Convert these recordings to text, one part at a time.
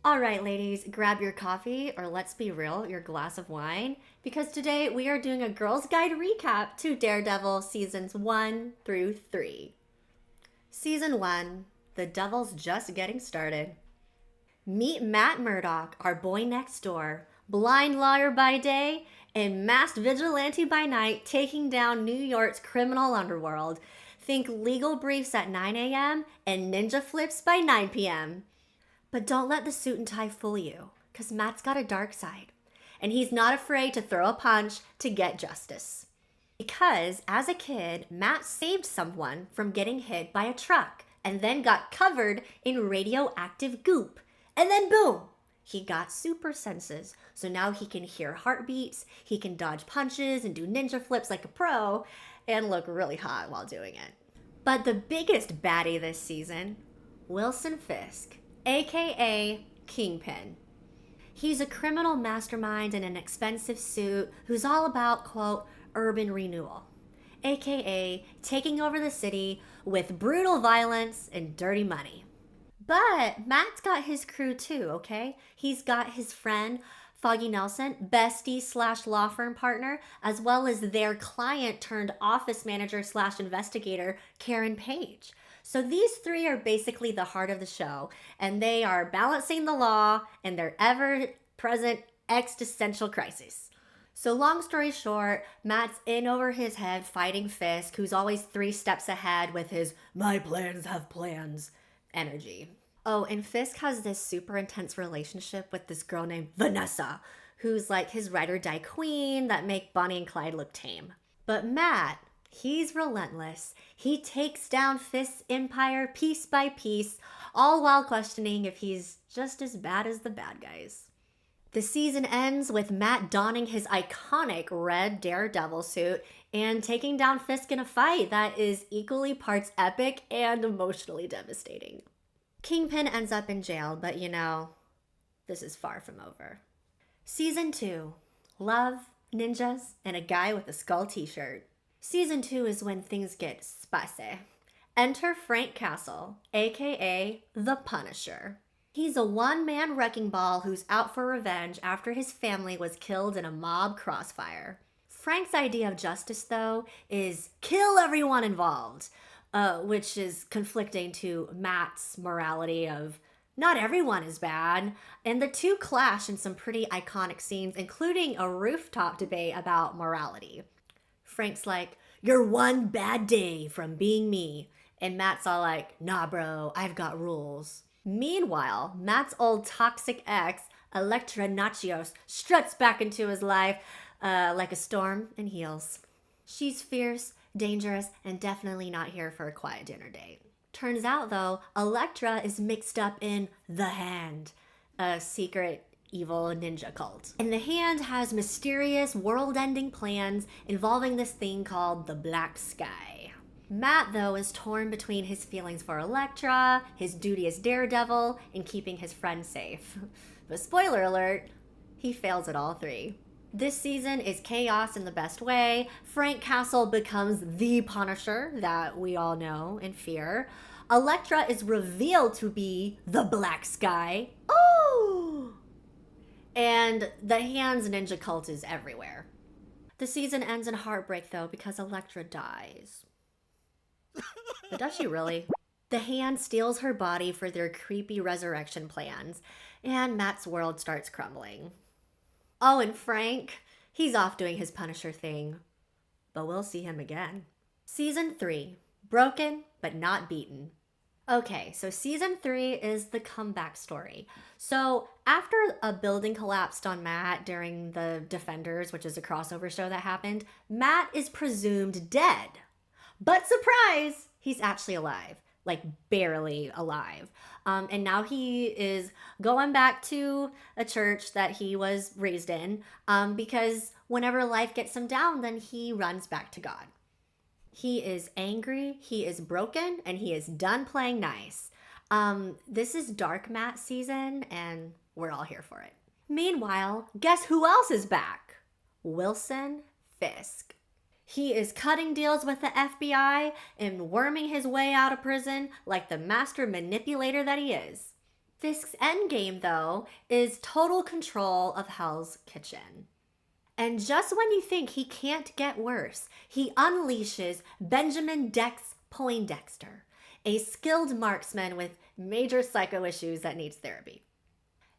All right, ladies, grab your coffee, or let's be real, your glass of wine, because today we are doing a Girls Guide recap to Daredevil Seasons 1 through 3. Season 1, The Devil's Just Getting Started. Meet Matt Murdock, our boy next door, blind lawyer by day and masked vigilante by night, taking down New York's criminal underworld. Think legal briefs at 9 a.m. and ninja flips by 9 p.m. But don't let the suit and tie fool you, because Matt's got a dark side, and he's not afraid to throw a punch to get justice. Because as a kid, Matt saved someone from getting hit by a truck and then got covered in radioactive goop. And then boom, he got super senses. So now he can hear heartbeats, he can dodge punches and do ninja flips like a pro, and look really hot while doing it. But the biggest baddie this season, Wilson Fisk, aka Kingpin. He's a criminal mastermind in an expensive suit who's all about, quote, urban renewal, aka taking over the city with brutal violence and dirty money. But Matt's got his crew too, okay? He's got his friend, Foggy Nelson, bestie slash law firm partner, as well as their client turned office manager slash investigator, Karen Page. So these three are basically the heart of the show, and they are balancing the law and their ever-present existential crisis. So long story short, Matt's in over his head fighting Fisk, who's always 3 steps ahead with his "my plans have plans" energy. Oh, and Fisk has this super intense relationship with this girl named Vanessa, who's like his ride-or-die queen that make Bonnie and Clyde look tame. But Matt, he's relentless. He takes down Fisk's empire piece by piece, all while questioning if he's just as bad as the bad guys. The season ends with Matt donning his iconic red Daredevil suit and taking down Fisk in a fight that is equally parts epic and emotionally devastating. Kingpin ends up in jail, but this is far from over. Season 2, Love, Ninjas, and a Guy with a Skull t-shirt. Season 2 is when things get spicy. Enter Frank Castle, aka The Punisher. He's a one-man wrecking ball who's out for revenge after his family was killed in a mob crossfire. Frank's idea of justice, though, is kill everyone involved, which is conflicting to Matt's morality of not everyone is bad, and the two clash in some pretty iconic scenes, including a rooftop debate about morality. Frank's like, "You're one bad day from being me," and Matt's all like, "Nah bro, I've got rules." Meanwhile, Matt's old toxic ex, Elektra, struts back into his life like a storm in heels. She's fierce, dangerous, and definitely not here for a quiet dinner date. Turns out, though, Elektra is mixed up in The Hand, a secret evil ninja cult. And The Hand has mysterious, world-ending plans involving this thing called the Black Sky. Matt, though, is torn between his feelings for Elektra, his duty as Daredevil, and keeping his friend safe. But spoiler alert, he fails at all 3. This season is chaos in the best way. Frank Castle becomes the Punisher that we all know and fear. Elektra is revealed to be the Black Sky. Oh! And the Hand's ninja cult is everywhere. The season ends in heartbreak, though, because Elektra dies. But does she really? The Hand steals her body for their creepy resurrection plans, and Matt's world starts crumbling. Oh, and Frank, he's off doing his Punisher thing. But we'll see him again. Season 3, Broken but Not Beaten. Okay, so season 3 is the comeback story. So after a building collapsed on Matt during the Defenders, which is a crossover show that happened, Matt is presumed dead. But surprise, he's actually alive. Like barely alive. And now he is going back to a church that he was raised in because whenever life gets him down, then he runs back to God. He is angry, he is broken, and he is done playing nice. This is Dark Matt season, and we're all here for it. Meanwhile, guess who else is back? Wilson Fisk. He is cutting deals with the FBI and worming his way out of prison like the master manipulator that he is. Fisk's endgame, though, is total control of Hell's Kitchen. And just when you think he can't get worse, he unleashes Benjamin Dex Poindexter, a skilled marksman with major psycho issues that needs therapy.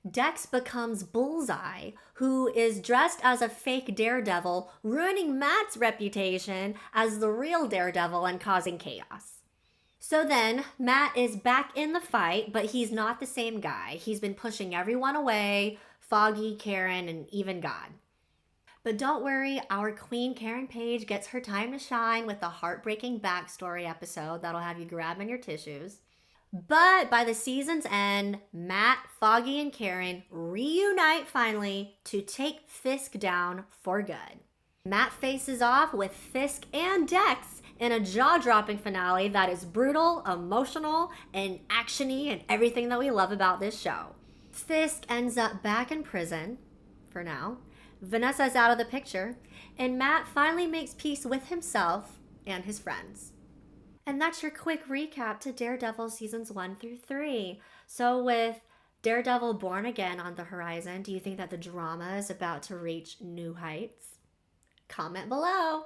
Dex becomes Bullseye, who is dressed as a fake Daredevil, ruining Matt's reputation as the real Daredevil and causing chaos. So then, Matt is back in the fight, but he's not the same guy. He's been pushing everyone away, Foggy, Karen, and even God. But don't worry, our queen Karen Page gets her time to shine with the heartbreaking backstory episode that'll have you grabbing your tissues. But by the season's end, Matt, Foggy, and Karen reunite finally to take Fisk down for good. Matt faces off with Fisk and Dex in a jaw-dropping finale that is brutal, emotional, and action-y and everything that we love about this show. Fisk ends up back in prison, for now. Vanessa's out of the picture, and Matt finally makes peace with himself and his friends. And that's your quick recap to Daredevil seasons 1 through 3. So with Daredevil Born Again on the horizon, do you think that the drama is about to reach new heights? Comment below.